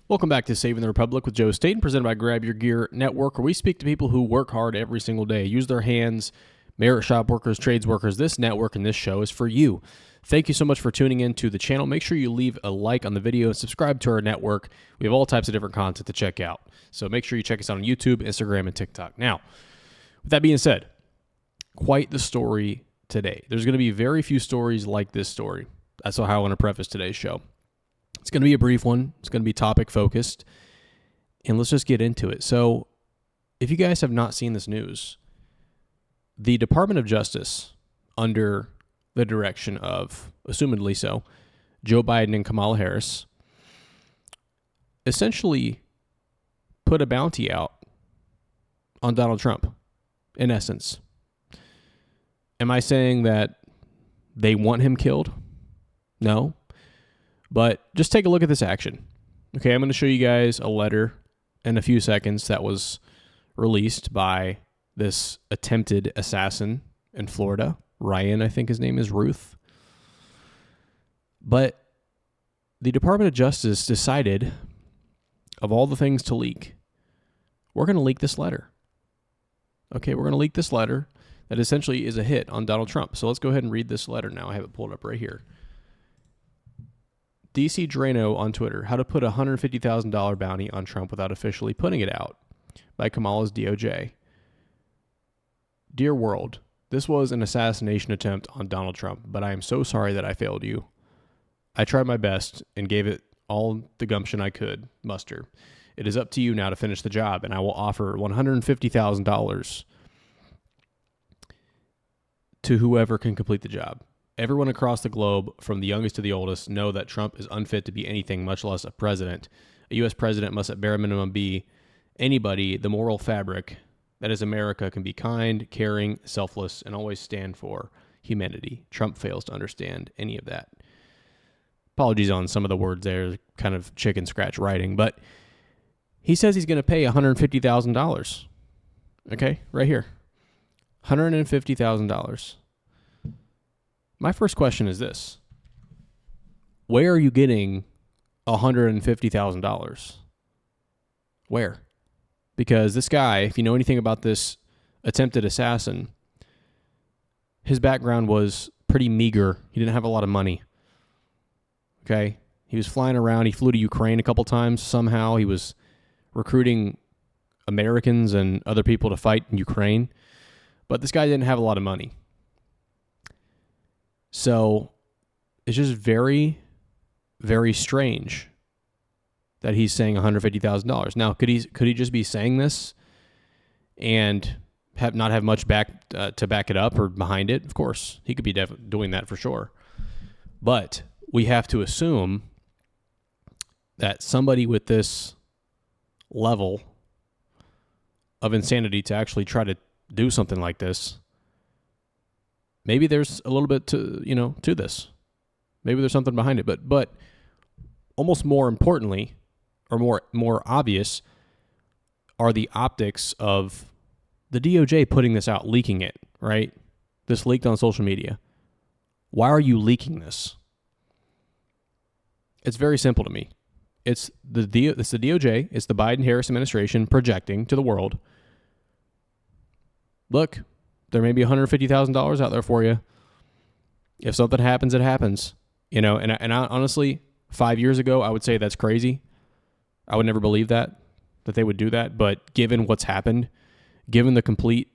Welcome back to Saving the Republic with Joe Staten, presented by Grab Your Gear Network, where we speak to people who work hard every single day, use their hands, merit shop workers, trades workers. This network and this show is for you. Thank you so much for tuning in to the channel. Make sure you leave a like on the video and subscribe to our network. We have all types of different content to check out. So make sure you check us out on YouTube, Instagram, and TikTok. Now, with that being said, quite the story today. There's going to be very few stories like this story. That's how I want to preface today's show. It's going to be a brief one. It's going to be topic focused. And let's just get into it. So, if you guys have not seen this news, the Department of Justice, under the direction of, assumedly so, Joe Biden and Kamala Harris, essentially put a bounty out on Donald Trump, in essence. Am I saying that they want him killed? No. But just take a look at this action. Okay, I'm going to show you guys a letter in a few seconds that was released by this attempted assassin in Florida. Ryan, I think his name is Routh. But the Department of Justice decided, of all the things to leak, we're going to leak this letter. Okay, we're going to leak this letter that essentially is a hit on Donald Trump. So let's go ahead and read this letter now. I have it pulled up right here. DC Drano on Twitter, how to put a $150,000 bounty on Trump without officially putting it out, by Kamala's DOJ. Dear world, this was an assassination attempt on Donald Trump, but I am so sorry that I failed you. I tried my best and gave it all the gumption I could muster. It is up to you now to finish the job, and I will offer $150,000 to whoever can complete the job. Everyone across the globe, from the youngest to the oldest, know that Trump is unfit to be anything, much less a president. A U.S. president must at bare minimum be anybody the moral fabric that is America can be kind, caring, selfless, and always stand for humanity. Trump fails to understand any of that. Apologies on some of the words there, kind of chicken scratch writing, but he says he's going to pay $150,000. Okay, right here. $150,000. My first question is this. Where are you getting $150,000? Where? Because this guy, if you know anything about this attempted assassin, his background was pretty meager. He didn't have a lot of money. Okay? He was flying around. He flew to Ukraine a couple times somehow. He was recruiting Americans and other people to fight in Ukraine. But this guy didn't have a lot of money. So it's just very, very strange that he's saying $150,000. Now, could he just be saying this and not have much to back it up or behind it? Of course, he could be doing that for sure. But we have to assume that somebody with this level of insanity to actually try to do something like this, maybe there's a little bit to this. Maybe there's something behind it, but almost more importantly, or more obvious, are the optics of the DOJ putting this out, leaking it, right? This leaked on social media. Why are you leaking this? It's very simple to me. It's the DOJ, it's the Biden-Harris administration projecting to the world, look, there may be $150,000 out there for you. If something happens, it happens. And I honestly, 5 years ago, I would say that's crazy. I would never believe that they would do that. But given what's happened, given the complete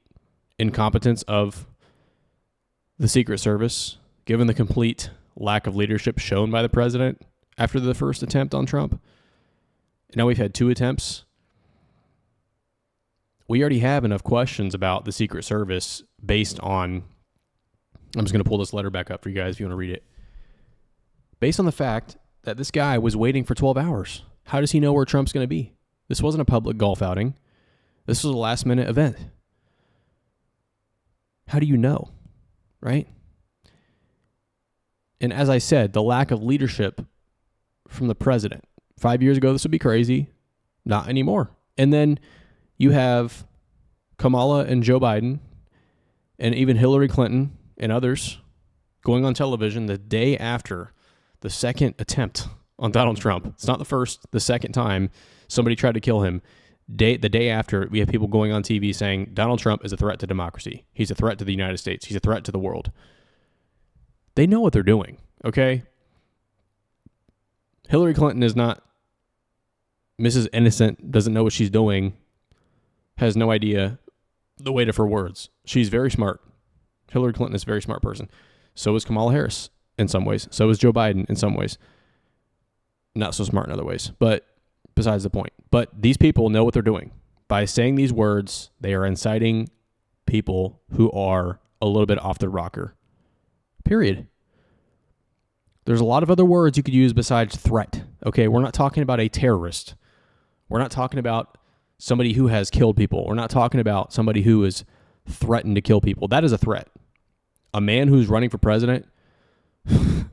incompetence of the Secret Service, given the complete lack of leadership shown by the president after the first attempt on Trump, and now we've had 2 attempts. We already have enough questions about the Secret Service based on, I'm just going to pull this letter back up for you guys if you want to read it. Based on the fact that this guy was waiting for 12 hours. How does he know where Trump's going to be? This wasn't a public golf outing. This was a last-minute event. How do you know, right? And as I said, the lack of leadership from the president. 5 years ago, this would be crazy. Not anymore. And then you have Kamala and Joe Biden and even Hillary Clinton and others going on television the day after the second attempt on Donald Trump. It's not the second time somebody tried to kill him. The day after, we have people going on TV saying Donald Trump is a threat to democracy. He's a threat to the United States. He's a threat to the world. They know what they're doing, okay? Hillary Clinton is not Mrs. Innocent, doesn't know what she's doing, has no idea the weight of her words. She's very smart. Hillary Clinton is a very smart person. So is Kamala Harris in some ways. So is Joe Biden in some ways. Not so smart in other ways, but besides the point. But these people know what they're doing. By saying these words, they are inciting people who are a little bit off their rocker. Period. There's a lot of other words you could use besides threat. Okay, we're not talking about a terrorist. We're not talking about somebody who has killed people. We're not talking about somebody who is threatened to kill people. That is a threat. A man who's running for president,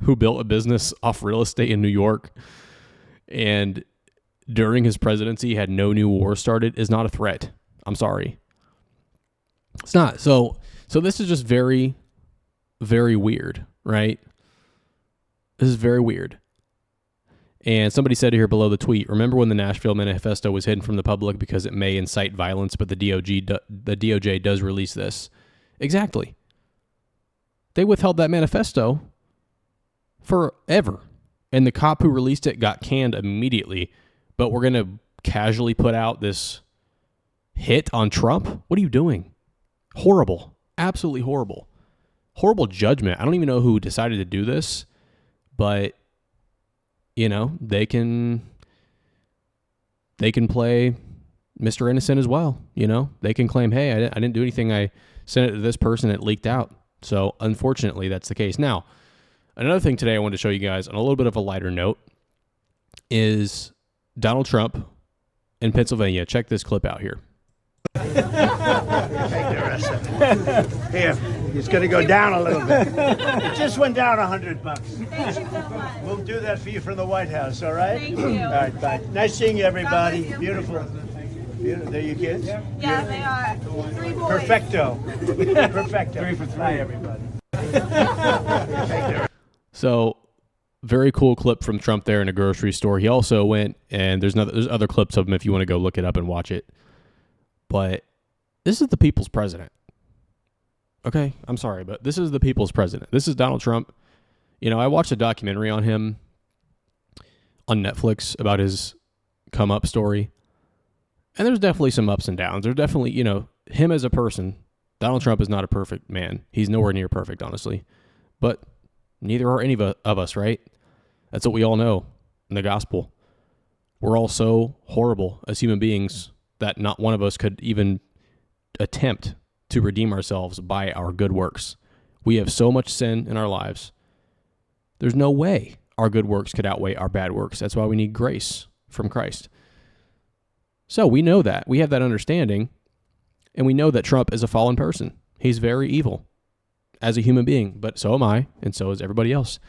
who built a business off real estate in New York, and during his presidency had no new war started, is not a threat. I'm sorry. It's not. So this is just very, very weird, right? This is very weird. And somebody said here below the tweet, remember when the Nashville Manifesto was hidden from the public because it may incite violence, but the DOJ does release this? Exactly. They withheld that manifesto forever. And the cop who released it got canned immediately. But we're going to casually put out this hit on Trump? What are you doing? Horrible. Absolutely horrible. Horrible judgment. I don't even know who decided to do this. But, you know, they can play Mr. Innocent as well. You know, they can claim, hey, I didn't do anything. I sent it to this person. It leaked out. So, unfortunately, that's the case. Now, another thing today I wanted to show you guys on a little bit of a lighter note is Donald Trump in Pennsylvania. Check this clip out here. Here, it's going to go down a little bit. It just went down $100. We'll do that for you from the White House, all right? Thank you. All right, bye. Nice seeing you, everybody. Beautiful. They're your kids? Yeah, they are. 3 boys. Perfecto. Perfecto. 3 for 3. Bye, everybody. So, very cool clip from Trump there in a grocery store. He also went, and there's other clips of him if you want to go look it up and watch it. But this is the people's president. Okay, I'm sorry, but this is the people's president. This is Donald Trump. You know, I watched a documentary on him on Netflix about his come up story. And there's definitely some ups and downs. There's definitely, you know, him as a person. Donald Trump is not a perfect man. He's nowhere near perfect, honestly. But neither are any of us, right? That's what we all know in the gospel. We're all so horrible as human beings that not one of us could even attempt to redeem ourselves by our good works. We have so much sin in our lives. There's no way our good works could outweigh our bad works. That's why we need grace from Christ. So we know that. We have that understanding, and we know that Trump is a fallen person. He's very evil as a human being, but so am I, and so is everybody else.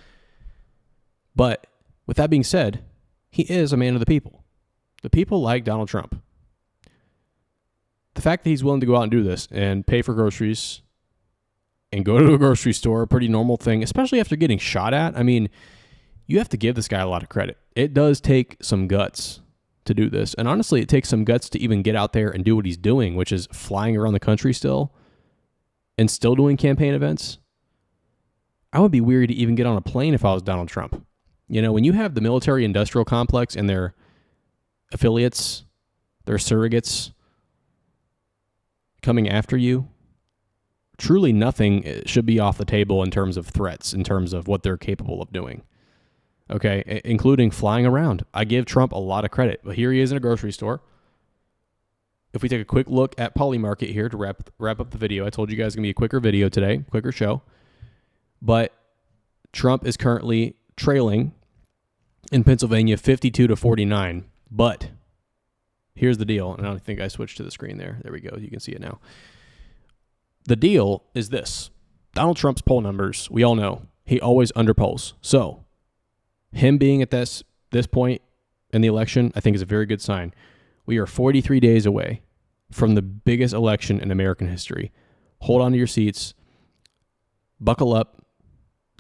But with that being said, he is a man of the people. The people like Donald Trump. The fact that he's willing to go out and do this and pay for groceries and go to a grocery store, a pretty normal thing, especially after getting shot at. I mean, you have to give this guy a lot of credit. It does take some guts to do this. And honestly, it takes some guts to even get out there and do what he's doing, which is flying around the country still and still doing campaign events. I would be weary to even get on a plane if I was Donald Trump. You know, when you have the military industrial complex and their affiliates, their surrogates coming after you, truly nothing should be off the table in terms of threats, in terms of what they're capable of doing. Okay, including flying around. I give Trump a lot of credit, but here he is in a grocery store. If we take a quick look at Polymarket here to wrap up the video, I told you guys it's going to be a quicker video today, quicker show. But Trump is currently trailing in Pennsylvania 52-49. But here's the deal, and I don't think I switched to the screen there. There we go. You can see it now. The deal is this. Donald Trump's poll numbers, we all know, he always underpolls. So him being at this point in the election, I think is a very good sign. We are 43 days away from the biggest election in American history. Hold on to your seats. Buckle up.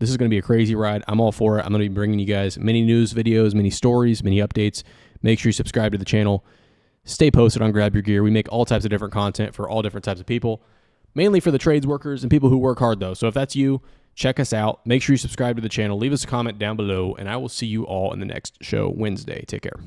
This is going to be a crazy ride. I'm all for it. I'm going to be bringing you guys many news videos, many stories, many updates. Make sure you subscribe to the channel. Stay posted on Grab Your Gear. We make all types of different content for all different types of people, mainly for the trades workers and people who work hard, though. So if that's you, check us out. Make sure you subscribe to the channel. Leave us a comment down below, and I will see you all in the next show Wednesday. Take care.